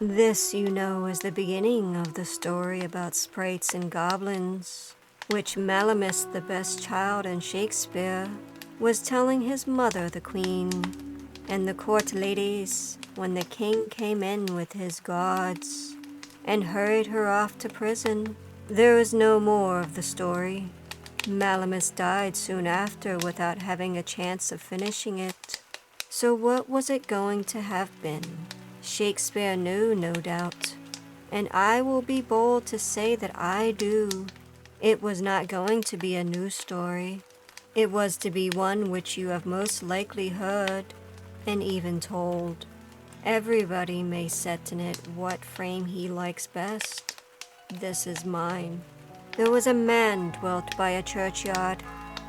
This, you know, is the beginning of the story about sprites and goblins, which Malamus, the best child in Shakespeare, was telling his mother, the queen, and the court ladies when the king came in with his guards and hurried her off to prison. There is no more of the story. Malamus died soon after without having a chance of finishing it. So what was it going to have been? Shakespeare knew, no doubt, and I will be bold to say that I do. It was not going to be a new story. It was to be one which you have most likely heard, and even told. Everybody may set in it what frame he likes best. This is mine. There was a man dwelt by a churchyard.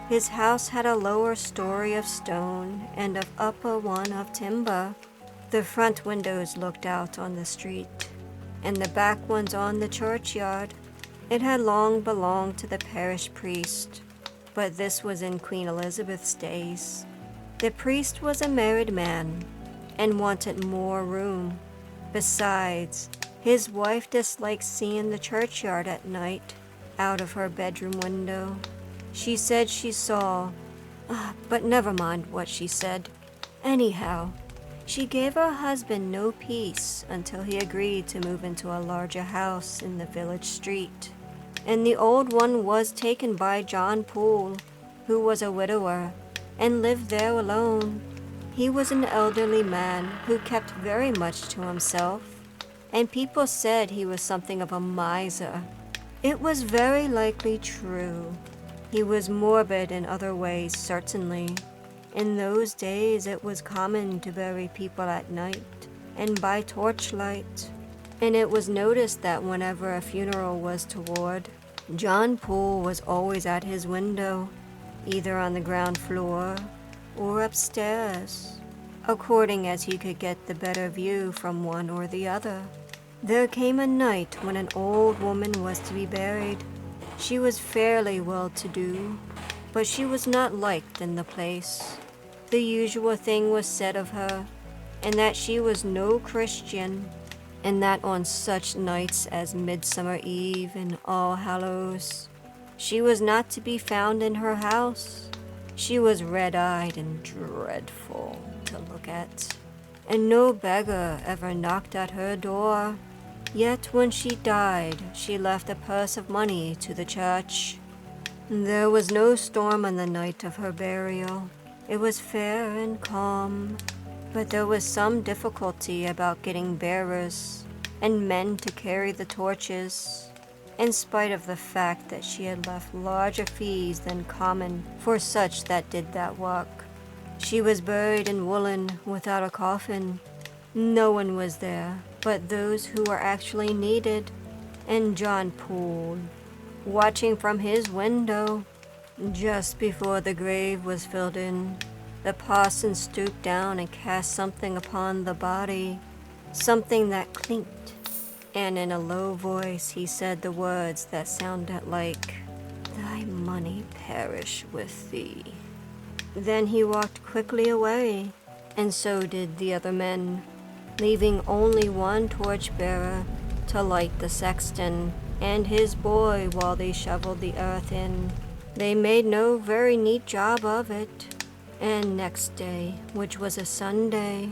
His house had a lower story of stone and an upper one of timber. The front windows looked out on the street, and the back ones on the churchyard. It had long belonged to the parish priest, but this was in Queen Elizabeth's days. The priest was a married man, and wanted more room. Besides, his wife disliked seeing the churchyard at night out of her bedroom window. She said she saw, but never mind what she said. Anyhow, she gave her husband no peace until he agreed to move into a larger house in the village street. And the old one was taken by John Poole, who was a widower, and lived there alone. He was an elderly man who kept very much to himself, and people said he was something of a miser. It was very likely true. He was morbid in other ways, certainly. In those days it was common to bury people at night and by torchlight, and it was noticed that whenever a funeral was toward, John Poole was always at his window, either on the ground floor or upstairs, according as he could get the better view from one or the other. There came a night when an old woman was to be buried. She was fairly well-to-do, but she was not liked in the place. The usual thing was said of her, and that she was no Christian, and that on such nights as Midsummer Eve and All Hallows, she was not to be found in her house. She was red-eyed and dreadful to look at, and no beggar ever knocked at her door. Yet when she died, she left a purse of money to the church. There was no storm on the night of her burial. It was fair and calm, but there was some difficulty about getting bearers and men to carry the torches, in spite of the fact that she had left larger fees than common for such that did that work. She was buried in woolen without a coffin. No one was there but those who were actually needed, and John Poole, watching from his window. Just before the grave was filled in, the parson stooped down and cast something upon the body, something that clinked, and in a low voice he said the words that sounded like, "Thy money perish with thee." Then he walked quickly away, and so did the other men, leaving only one torchbearer to light the sexton and his boy while they shoveled the earth in. They made no very neat job of it, and next day, which was a Sunday,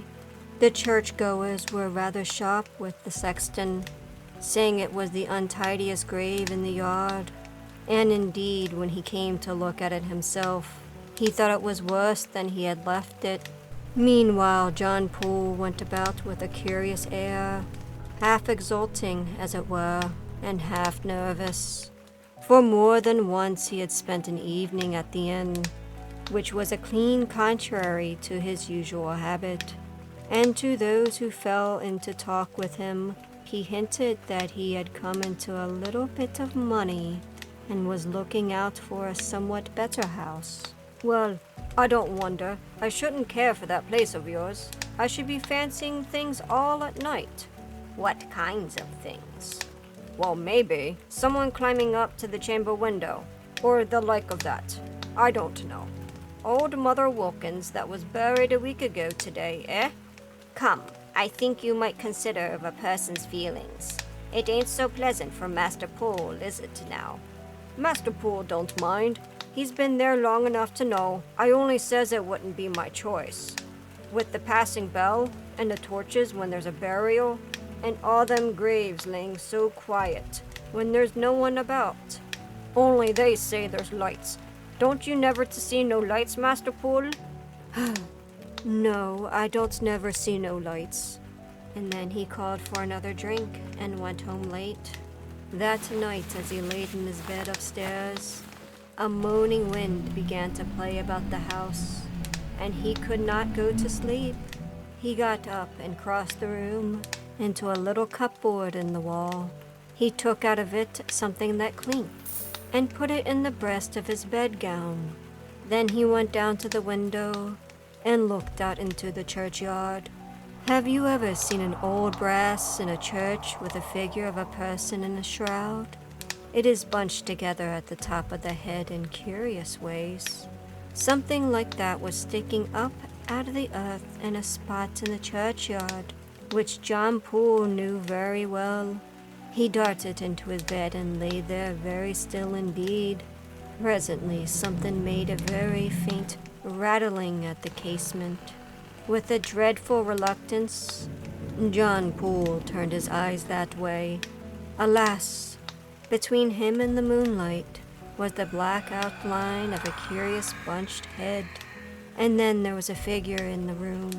the churchgoers were rather sharp with the sexton, saying it was the untidiest grave in the yard, and indeed, when he came to look at it himself, he thought it was worse than he had left it. Meanwhile, John Poole went about with a curious air, half exulting, as it were, and half nervous. For more than once he had spent an evening at the inn, which was a clean contrary to his usual habit, and to those who fell in to talk with him, he hinted that he had come into a little bit of money and was looking out for a somewhat better house. "Well, I don't wonder. I shouldn't care for that place of yours. I should be fancying things all at night." "What kinds of things?" "Well, maybe someone climbing up to the chamber window, or the like of that. I don't know. Old Mother Wilkins that was buried a week ago today, eh?" "Come, I think you might consider of a person's feelings. It ain't so pleasant for Master Poole, is it now? Master Poole don't mind. He's been there long enough to know. I only says it wouldn't be my choice. With the passing bell, and the torches when there's a burial, and all them graves laying so quiet, when there's no one about. Only they say there's lights. Don't you never to see no lights, Master Poole? No, I don't never see no lights. And then he called for another drink and went home late. That night, as he laid in his bed upstairs, a moaning wind began to play about the house, and he could not go to sleep. He got up and crossed the room into a little cupboard in the wall. He took out of it something that clinked and put it in the breast of his bedgown. Then he went down to the window and looked out into the churchyard. Have you ever seen an old brass in a church with a figure of a person in a shroud? It is bunched together at the top of the head in curious ways. Something like that was sticking up out of the earth in a spot in the churchyard, which John Poole knew very well. He darted into his bed and lay there very still indeed. Presently something made a very faint rattling at the casement. With a dreadful reluctance, John Poole turned his eyes that way. Alas, between him and the moonlight was the black outline of a curious bunched head. And then there was a figure in the room.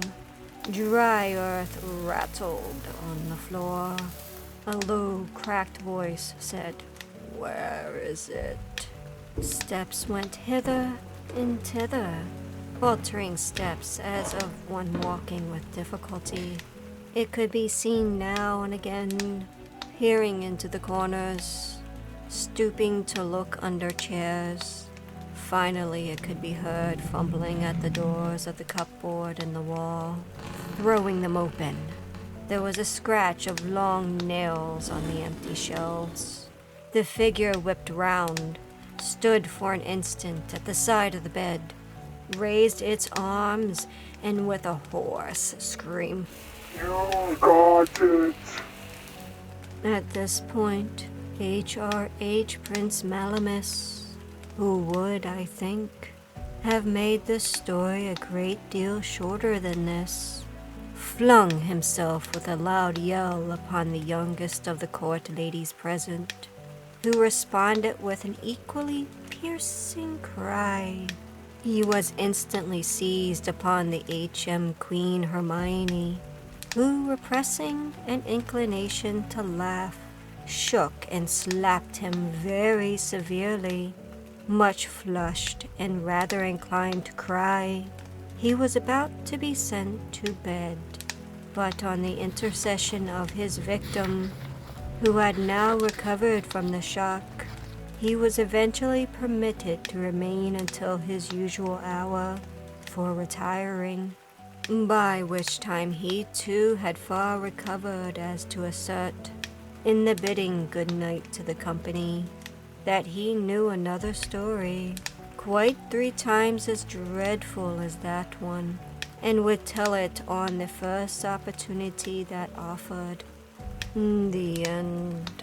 Dry earth rattled on the floor. A low, cracked voice said, "Where is it?" Steps went hither and thither, faltering steps as of one walking with difficulty. It could be seen now and again, peering into the corners, stooping to look under chairs. Finally, it could be heard fumbling at the doors of the cupboard in the wall, throwing them open. There was a scratch of long nails on the empty shelves. The figure whipped round, stood for an instant at the side of the bed, raised its arms, and with a hoarse scream, "You got it!" At this point, H.R.H. Prince Malamus, who would, I think, have made this story a great deal shorter than this, flung himself with a loud yell upon the youngest of the court ladies present, who responded with an equally piercing cry. He was instantly seized upon the H.M. Queen Hermione, who, repressing an inclination to laugh, shook and slapped him very severely. Much flushed and rather inclined to cry, he was about to be sent to bed, but on the intercession of his victim, who had now recovered from the shock, he was eventually permitted to remain until his usual hour for retiring, by which time he too had far recovered as to assert, in the bidding good night to the company, that he knew another story, quite 3 times as dreadful as that one, and would tell it on the first opportunity that offered. The end.